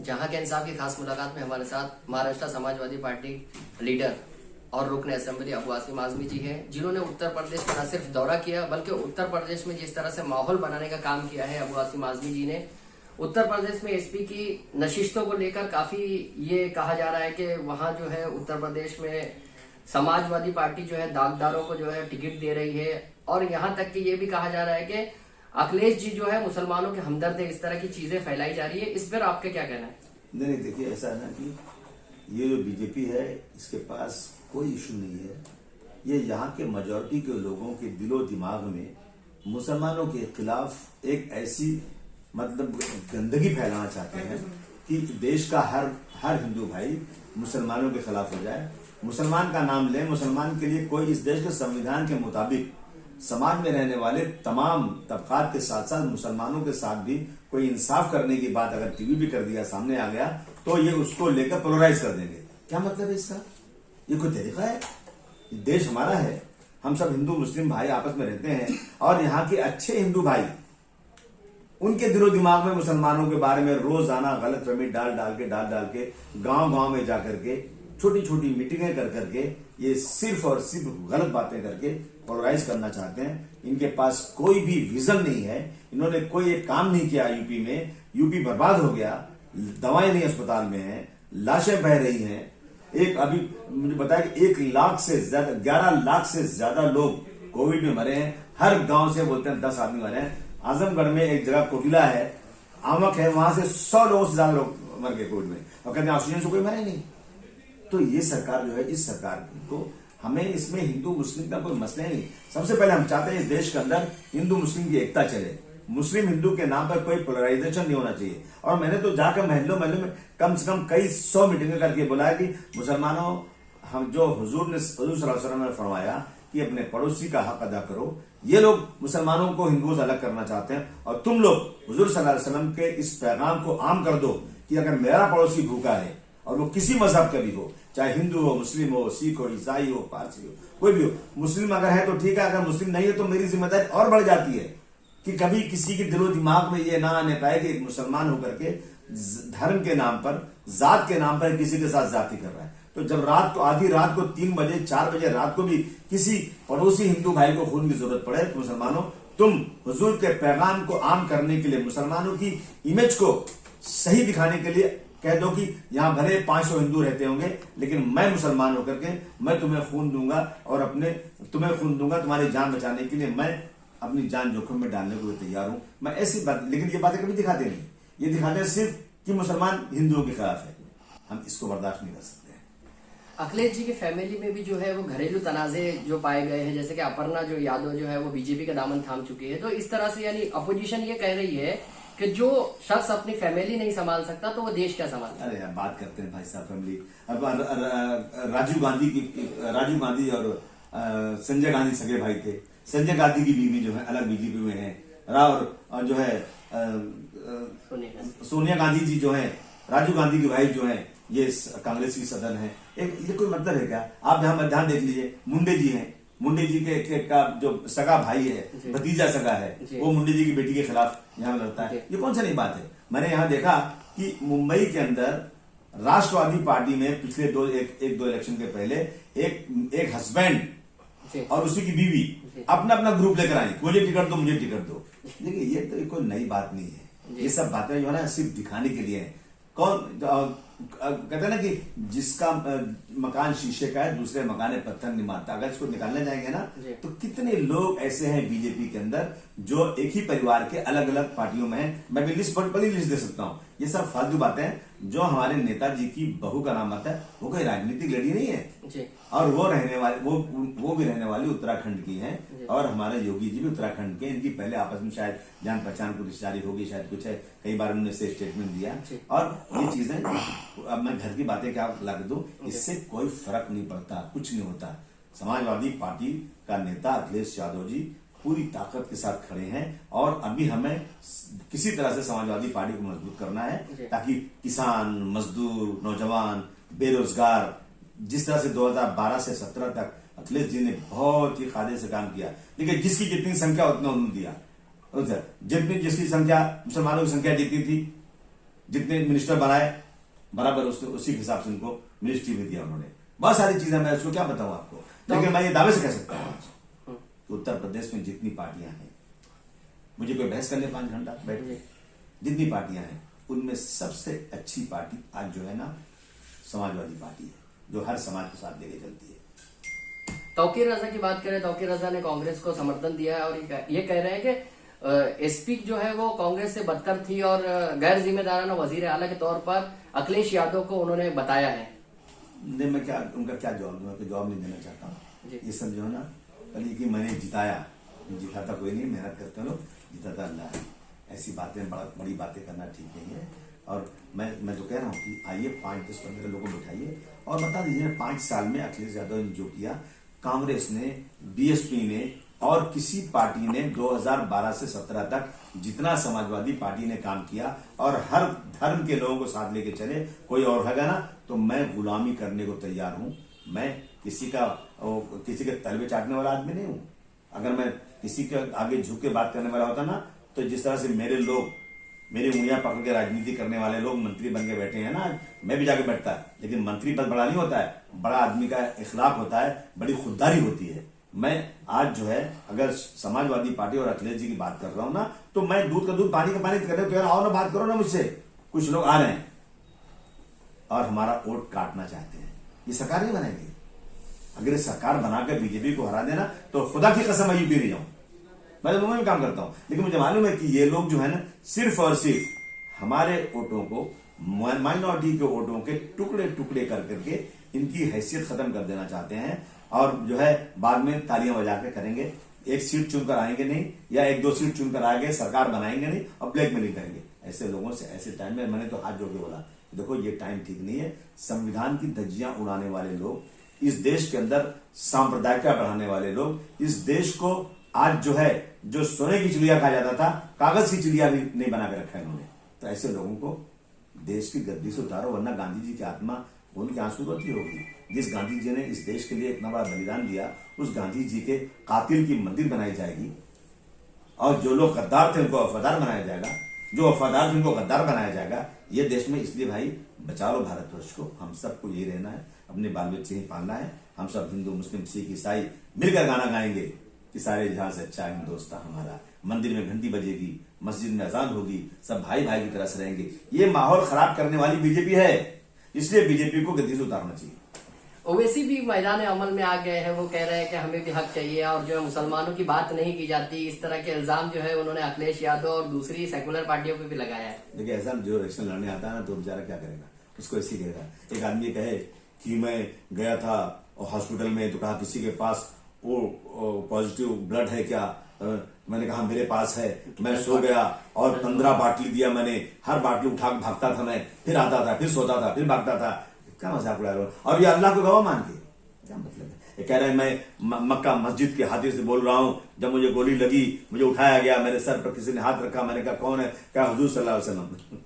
जहां के इंसाफ की खास मुलाकात में हमारे साथ महाराष्ट्र समाजवादी पार्टी लीडर और रुकन असेंबली अबू आसिम आजमी जी हैं, जिन्होंने उत्तर प्रदेश में न सिर्फ दौरा किया बल्कि उत्तर प्रदेश में जिस तरह से माहौल बनाने का काम किया है अबू आसिम आजमी जी ने। उत्तर प्रदेश में एसपी की नशिस्तों को लेकर काफी ये कहा जा रहा है कि वहां जो है उत्तर प्रदेश में समाजवादी पार्टी जो है दागदारों को जो है टिकट दे रही है, और यहाँ तक कि ये भी कहा जा रहा है कि अखिलेश जी जो है मुसलमानों के हमदर्द है। इस तरह की चीजें फैलाई जा रही है, इस पर आपका क्या कहना है? नहीं, देखिए ऐसा है ना कि ये जो बीजेपी है इसके पास कोई इशू नहीं है। ये यहाँ के मेजॉरिटी के लोगों के दिलो दिमाग में मुसलमानों के खिलाफ एक ऐसी मतलब गंदगी फैलाना चाहते हैं कि देश का हर हिंदू भाई मुसलमानों के खिलाफ हो जाए, मुसलमान का नाम ले। मुसलमान के लिए कोई इस देश के संविधान के मुताबिक समाज में रहने वाले तमाम तबकात के साथ साथ मुसलमानों के साथ भी कोई इंसाफ करने की बात अगर टीवी भी कर दिया, सामने आ गया, तो ये उसको लेकर पोलराइज कर देंगे। क्या मतलब है इसका? ये कोई तरीका है? देश हमारा है, हम सब हिंदू मुस्लिम भाई आपस में रहते हैं, और यहाँ के अच्छे हिंदू भाई उनके दिलो दिमाग में मुसलमानों के बारे में रोजाना गलत फहमी डाल डाल के गांव में जाकर के छोटी छोटी मीटिंगें कर करके ये सिर्फ और सिर्फ गलत बातें करके पोलराइज करना चाहते हैं। इनके पास कोई भी विजन नहीं है, इन्होंने कोई एक काम नहीं किया यूपी में। यूपी बर्बाद हो गया, दवाएं नहीं अस्पताल में हैं, लाशें बह रही हैं। एक अभी मुझे बताया कि 1 लाख से ज्यादा 11 लाख से ज्यादा लोग कोविड में मरे हैं। हर गांव से बोलते हैं 10 आदमी मरे हैं। आजमगढ़ में एक जगह कोटिला है, आमक है, वहां से 100 लोगों से ज्यादा लोग मर गए कोविड में, और कहते हैं ऑक्सीजन से कोई मरे नहीं। तो ये सरकार जो है, इस सरकार को हमें इसमें हिंदू मुस्लिम का कोई मसला नहीं। सबसे पहले हम चाहते हैं इस देश के अंदर हिंदू मुस्लिम की एकता चले, मुस्लिम हिंदू के नाम पर कोई पोलराइजेशन नहीं होना चाहिए। और मैंने तो जाकर महल्लों में कम से कम कई 100 मीटिंगें करके बोला कि मुसलमानों, हम जो हुजूर सल्लल्लाहु अलैहि वसल्लम ने फरमाया कि अपने पड़ोसी का हक अदा करो, ये लोग मुसलमानों को हिंदुओं से अलग करना चाहते हैं, और तुम लोग हुजूर सल्लल्लाहु अलैहि वसल्लम के इस पैगाम को आम कर दो कि अगर मेरा पड़ोसी भूखा है और वो किसी मजहब का भी हो, चाहे हिंदू हो, मुस्लिम हो, सिख हो, ईसाई हो, पारसी हो, कोई भी हो, मुस्लिम अगर है तो ठीक है, अगर मुस्लिम नहीं है तो मेरी जिम्मेदारी और बढ़ जाती है कि कभी किसी के दिलो दिमाग में ये ना आने पाए कि एक मुसलमान होकर के धर्म के नाम पर, जात के नाम पर किसी के साथ जाति कर रहा है। तो जब रात को, आधी रात को 3 बजे 4 बजे रात को भी किसी पड़ोसी हिंदू भाई को खून की जरूरत पड़े, तो मुसलमानों तुम हुजूर के पैगाम को आम करने के लिए, मुसलमानों की इमेज को सही दिखाने के लिए कह दो कि यहां भले 500 हिंदू रहते होंगे, लेकिन मैं मुसलमान होकर के मैं तुम्हें खून दूंगा, और तुम्हें खून दूंगा तुम्हारी जान बचाने के लिए, मैं अपनी जान जोखिम में डालने को भी तैयार हूं। मैं ऐसी बात, लेकिन ये बातें कभी दिखाते नहीं। ये दिखाते हैं सिर्फ कि मुसलमान हिंदुओं के खिलाफ है। हम इसको बर्दाश्त नहीं कर सकते। अखिलेश जी की फैमिली में भी जो है वो घरेलू तनाजे जो पाए गए हैं, जैसे कि अपर्णा जो यादव जो है वो बीजेपी का दामन थाम चुकी है। तो इस तरह से यानी अपोजिशन ये कह रही है कि जो शख्स अपनी फैमिली नहीं संभाल सकता तो वो देश क्या संभाल? अरे यार, बात करते हैं भाई साहब फैमिली। अब राजीव गांधी और संजय गांधी सगे भाई थे। संजय गांधी की बीवी जो है अलग बीजेपी में है, और जो है सोनिया गांधी जी जो है, राजीव गांधी की वाइफ जो है, ये कांग्रेस की सदन है। ये कोई मतलब है क्या? आप यहाँ ध्यान देख लीजिए, मुंडे जी हैं, मुंडे जी के का जो सगा भाई है, भतीजा सगा है, वो मुंडे जी की बेटी के खिलाफ यहाँ लड़ता है। ये कौन सा नई बात है? मैंने यहाँ देखा कि मुंबई के अंदर राष्ट्रवादी पार्टी में पिछले एक दो इलेक्शन के पहले एक हस्बैंड और उसी की बीवी अपना अपना ग्रुप लेकर आई, मुझे टिकट दो, मुझे टिकट दो। देखिए, ये तो कोई नई बात नहीं है। ये सब बातें जो है ना सिर्फ दिखाने के लिए है। कौन कहते हैं ना कि जिसका मकान शीशे का है, दूसरे मकान पत्थर नहीं मारता। अगर इसको निकालने जाएंगे ना, तो कितने लोग ऐसे हैं बीजेपी के अंदर जो एक ही परिवार के अलग अलग पार्टियों में हैं। मैं भी बड़ी लिस्ट दे सकता हूं। ये सब फालतू बातें हैं। जो हमारे नेताजी की बहू का नाम आता है, वो कोई राजनीतिक लड़ी नहीं है, और वो भी रहने वाली उत्तराखंड की है, और हमारे योगी जी भी उत्तराखंड के। इनकी पहले आपस में शायद जान पहचान को रिश्तेदारी होगी, शायद कुछ है, कई बार उन्होंने से स्टेटमेंट दिया। और ये चीजें, अब मैं घर की बातें क्या लग दूं, इससे कोई फर्क नहीं पड़ता, कुछ नहीं होता। समाजवादी पार्टी का नेता अखिलेश यादव जी पूरी ताकत के साथ खड़े हैं, और अभी हमें किसी तरह से समाजवादी पार्टी को मजबूत करना है, ताकि किसान, मजदूर, नौजवान, बेरोजगार, जिस तरह से 2012 से 17 तक अखिलेश जी ने बहुत ही कायदे से काम किया। लेकिन जिसकी जितनी संख्या उतना उन्होंने दिया, जिसकी संख्या मुसलमानों की संख्या जितनी थी, जितने मिनिस्टर बनाए बराबर उसी के हिसाब से उनको मिनिस्ट्री भी दिया उन्होंने। बहुत सारी चीजें, मैं उसको क्या बताऊं आपको, लेकिन मैं ये दावे से कह सकता हूं कि उत्तर प्रदेश में जितनी पार्टियां हैं, मुझे कोई बहस करने 5 घंटा बैठ गए, जितनी पार्टियां हैं उनमें सबसे अच्छी पार्टी आज जो है ना समाजवादी पार्टी है, जो हर समाज के साथ लेके चलती है। तौकीर रजा की बात करें, तौकीर रजा ने कांग्रेस को समर्थन दिया है और ये कह रहे हैं कि एसपी जो है वो कांग्रेस से बदतर थी और गैर जिम्मेदाराना वजीर आला के तौर पर अखिलेश यादव को उन्होंने बताया है। नहीं, मैं क्या उनका क्या जवाब दूंगा, तो जवाब नहीं देना चाहता हूँ। ये सब जो है ना, कल कि मैंने जिताता कोई नहीं, मेहनत करते लोग, जिताता अल्लाह है। ऐसी बातें बड़ी बातें करना ठीक नहीं है। और मैं तो कह रहा हूँ कि आइए 5, 10, 15 लोगों को बिठाइए और बता दीजिए 5 साल में अखिलेश यादव ने जो किया, कांग्रेस ने, बीएसपी ने और किसी पार्टी ने 2012 से 17 तक जितना समाजवादी पार्टी ने काम किया और हर धर्म के लोगों को साथ लेके चले, कोई और हैगा ना तो मैं गुलामी करने को तैयार हूं। मैं किसी के तलवे चाटने वाला आदमी नहीं हूं। अगर मैं किसी के आगे झुक के बात करने वाला होता ना, तो जिस तरह से मेरे लोग मेरी उंगलियां पकड़ के राजनीति करने वाले लोग मंत्री बन के बैठे हैं ना, मैं भी जाके बैठता। लेकिन मंत्री पद बड़ा नहीं होता है, बड़ा आदमी का इखलाक होता है, बड़ी खुददारी होती है। मैं आज जो है अगर समाजवादी पार्टी और अखिलेश जी की बात कर रहा हूं ना, तो मैं दूध का दूध पानी का पानी कर रहे हो, तो यार आओ ना बात करो ना मुझसे। कुछ लोग आ रहे हैं और हमारा वोट काटना चाहते हैं, ये सरकार नहीं बनाएगी। अगर ये सरकार बनाकर बीजेपी को हरा देना तो खुदा की कसम मैं यूपी नहीं जाऊं। मैं तो मुंबई में काम करता हूं, लेकिन मुझे मालूम है कि ये लोग जो है ना सिर्फ और सिर्फ हमारे वोटों को, माइनॉरिटी के वोटों के टुकड़े टुकड़े कर करके इनकी हैसियत खत्म कर देना चाहते हैं और जो है बाद में तालियां बजा के करेंगे। एक सीट चुनकर आएंगे नहीं या 1-2 सीट चुनकर आगे सरकार बनाएंगे नहीं और ब्लैकमेलिंग करेंगे। ऐसे लोगों से ऐसे टाइम में मैंने तो हाथ जोड़ के बोला, देखो ये टाइम ठीक नहीं है। संविधान की धज्जियां उड़ाने वाले लोग, इस देश के अंदर सांप्रदायिकता बढ़ाने वाले लोग, इस देश को आज जो है जो सोने की चिड़िया कहा जाता था, कागज की चिड़िया भी नहीं बना के रखा है इन्होंने। तो ऐसे लोगों को देश की गद्दी से उतारो, वरना गांधी जी की आत्मा उनके आंसू रोती होगी। जिस गांधी जी ने इस देश के लिए इतना बड़ा बलिदान दिया, उस गांधी जी के कातिल की मंदिर बनाई जाएगी और जो लोग गद्दार थे उनको वफादार बनाया जाएगा, जो वफादार थे उनको गद्दार बनाया जाएगा। ये देश में इसलिए भाई बचा लो भारतवर्ष को, हम सबको ये रहना है, अपने बाल बच्चे ही पालना है। हम सब हिंदू, मुस्लिम, सिख, ईसाई मिलकर गाना गाएंगे कि सारे जहां से अच्छा हिंदुस्तान हमारा। मंदिर में घंटी बजेगी, मस्जिद में अजान होगी, सब भाई भाई की तरह से रहेंगे। ये माहौल खराब करने वाली बीजेपी है, इसलिए बीजेपी को गद्दी से उतारना चाहिए। ओवैसी भी मैदान अमल में आ गए हैं, वो कह रहे हैं कि हमें भी हक चाहिए और जो है मुसलमानों की बात नहीं की जाती। इस तरह के इल्जाम जो है उन्होंने अखिलेश यादव और दूसरी सेकुलर पार्टियों पे भी लगाया है। देखिए ऐसा जो इलेक्शन लड़ने आता है ना, तो बेचारा क्या करेगा, उसको ऐसे ही कहेगा। एक आदमी कहे कि मैं गया था हॉस्पिटल में, तो कहा किसी के पास वो पॉजिटिव ब्लड है क्या? मैंने कहा मेरे पास है। मैं सो गया और 15 बाटली दिया मैंने, हर बाटली उठा के भागता था मैं, फिर आता था, फिर सोता था, फिर भागता था। क्या मजाक उड़ा रहा हूं? और ये अल्लाह को गवाह मान के क्या मतलब है? ये कह रहे हैं मैं मक्का मस्जिद के हाथी से बोल रहा हूं, जब मुझे गोली लगी, मुझे उठाया गया, मेरे सर पर किसी ने हाथ रखा, मैंने कहा कौन है? क्या हुजूर सल्लल्लाहु अलैहि वसल्लम।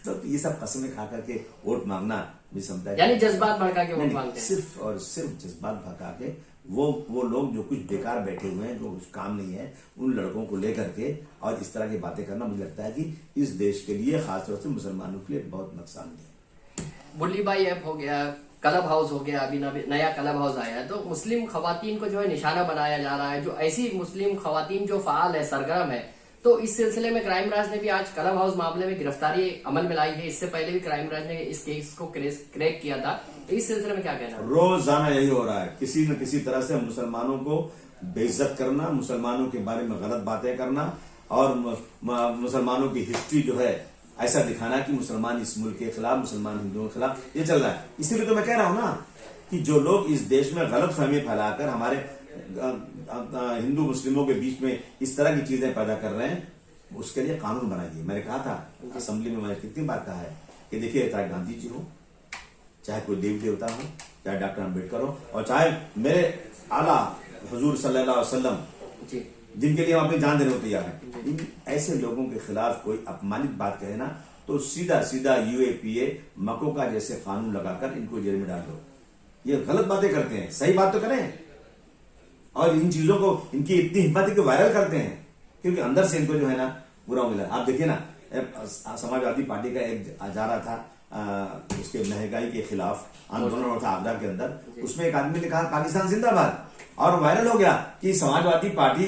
तो ये सब कसमें खा करके वोट मांगना भी समझता है, यानी जज्बात भड़का के वोट मांगते हैं। सिर्फ और सिर्फ जज्बात भड़का के वो लोग जो कुछ बेकार बैठे हुए हैं, जो कुछ काम नहीं है, उन लड़कों को लेकर के और इस तरह की बातें करना, मुझे लगता है कि इस देश के लिए, खासतौर से मुसलमानों के लिए बहुत नुकसानदेह है। बुल्ली बाई ऐप हो गया, क्लब हाउस हो गया, अभी नया क्लब हाउस आया है, तो मुस्लिम खवातीन को जो है निशाना बनाया जा रहा है। जो ऐसी मुस्लिम खवातीन जो फाल है, सरगर्म है, तो इस सिलसिले में क्राइम ब्रांच ने भी आज क्लब हाउस मामले में गिरफ्तारी अमल में लाई है। इससे पहले भी क्राइम ब्रांच ने इस केस को क्रैक किया था। इस सिलसिले में क्या कहना है? रोजाना यही हो रहा है, किसी न किसी तरह से मुसलमानों को बेइज्जत करना, मुसलमानों के बारे में गलत बातें करना और मुसलमानों की हिस्ट्री जो है ऐसा दिखाना कि मुसलमान इस मुल्क के खिलाफ, मुसलमान हिंदुओं के खिलाफ, ये चल रहा है। इसीलिए तो मैं कह रहा हूं ना कि जो लोग इस देश में गलत फहमी फैलाकर हमारे हिंदू मुस्लिमों के बीच में इस तरह की चीजें पैदा कर रहे हैं, उसके लिए कानून बनाइए। मैंने कहा था असेंबली में, मैंने कितनी बार कहा है कि देखिए, चाहे गांधी जी हो, चाहे कोई देवी देवता हो, चाहे डॉक्टर अम्बेडकर हो, और चाहे मेरे आला हुजूर सल्लल्लाहु अलैहि वसल्लम, जिनके लिए हम अपनी जान देने को तैयार हैं, इन ऐसे लोगों के खिलाफ कोई अपमानित बात कहे ना, तो सीधा सीधा UAPA मकोका जैसे कानून लगाकर इनको जेल में डाल दो। ये गलत बातें करते हैं, सही बात तो करें। और इन चीजों को, इनकी इतनी हिम्मत है कि वायरल करते हैं, क्योंकि अंदर से इनको जो है ना बुरा मिला। आप देखिए ना, समाजवादी पार्टी का एक जा रहा था उसके महंगाई के खिलाफ आंदोलन हो था आगरा के अंदर, उसमें एक आदमी ने कहा पाकिस्तान जिंदाबाद, और वायरल हो गया कि समाजवादी पार्टी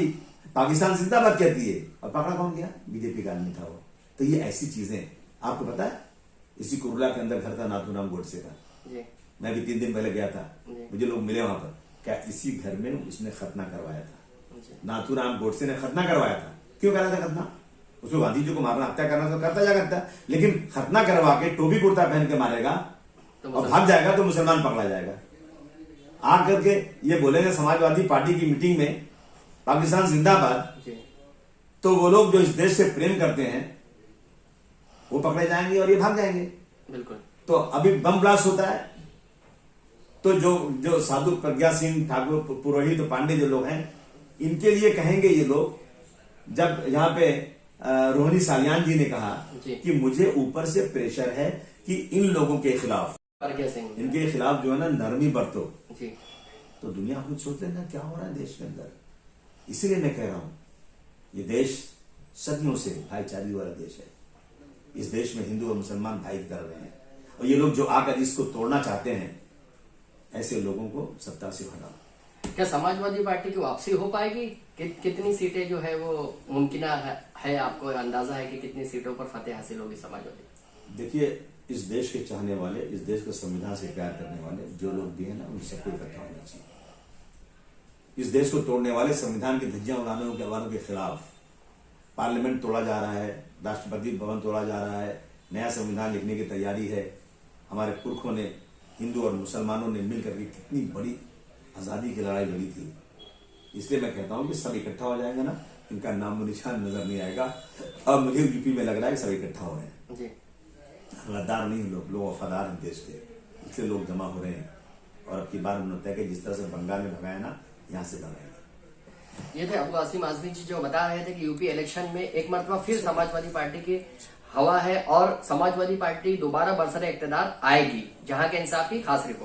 पाकिस्तान जिंदाबाद कहती है, और पकड़ा कौन गया? बीजेपी का आदमी था वो। तो ये ऐसी चीजें आपको पता है, इसी कुर्ला के अंदर घर था नाथूराम गोडसे का, मैं भी 3 दिन पहले गया था, मुझे लोग मिले वहां पर, क्या इसी घर में उसने खतना करवाया था, नाथूराम गोडसे ने खतना करवाया था। क्यों करा था खतना? उसको गांधी जी को मारना, हत्या करना तो करता जा करता, लेकिन खतना करवा के टोपी कुर्ता पहन के मारेगा और भाग जाएगा तो मुसलमान पकड़ा जाएगा। आकर के ये बोलेंगे समाजवादी पार्टी की मीटिंग में पाकिस्तान जिंदाबाद, तो वो लोग जो इस देश से प्रेम करते हैं वो पकड़े जाएंगे और ये भाग जाएंगे। बिल्कुल। तो अभी बम ब्लास्ट होता है, तो जो साधु प्रज्ञा सिंह ठाकुर पुरोहित पांडे जो लोग हैं, इनके लिए कहेंगे ये लोग, जब यहाँ पे रोहिणी सालियान जी ने कहा कि मुझे ऊपर से प्रेशर है कि इन लोगों के खिलाफ, इनके खिलाफ जो है ना नरमी बरतो, तो दुनिया खुद सोच लेना क्या हो रहा है देश के अंदर। इसीलिए मैं कह रहा हूं, ये देश सदियों से भाईचारे वाला देश है, इस देश में हिंदू और मुसलमान भाई कर रहे हैं, और ये लोग जो आकर इसको तोड़ना चाहते हैं, ऐसे लोगों को सत्ता से हटाओ। क्या समाजवादी पार्टी की वापसी हो पाएगी? कितनी सीटें जो है वो मुमकिन है? आपको अंदाजा है कि कितनी सीटों पर फतेह हासिल होगी समाजवादी? देखिए, इस देश के चाहने वाले, इस देश को संविधान से प्यार करने वाले जो लोग भी हैं ना, उन सबको इकट्ठा होना चाहिए। इस देश को तोड़ने वाले, संविधान की धज्जियां उड़ाने वालों के खिलाफ पार्लियामेंट तोड़ा जा रहा है, राष्ट्रपति भवन तोड़ा जा रहा है, नया संविधान लिखने की तैयारी है। हमारे पुरखों ने, हिंदू और मुसलमानों ने मिलकर के कितनी बड़ी आजादी की लड़ाई लड़ी थी। इसलिए मैं कहता हूं कि सब इकट्ठा हो जाएंगे ना, इनका नाम निशान नजर नहीं आएगा। अब मुझे यूपी में लग रहा है कि सब इकट्ठा हो रहे हैं, गद्दार नहीं, लोग वफादार हैं देश के, इसलिए लोग जमा हो रहे हैं। और अब की बार उन्होंने तय कि जिस तरह से बंगाल में भगाया ना, यहाँ से भगाएगा। ये थे अबू आसिम आजमी जी जो बता रहे थे कि यूपी इलेक्शन में एक मरतबा फिर समाजवादी पार्टी की हवा है और समाजवादी पार्टी दोबारा बरसरे इक़्तिदार आएगी। जहां के इंसाफ की खास रिपोर्ट।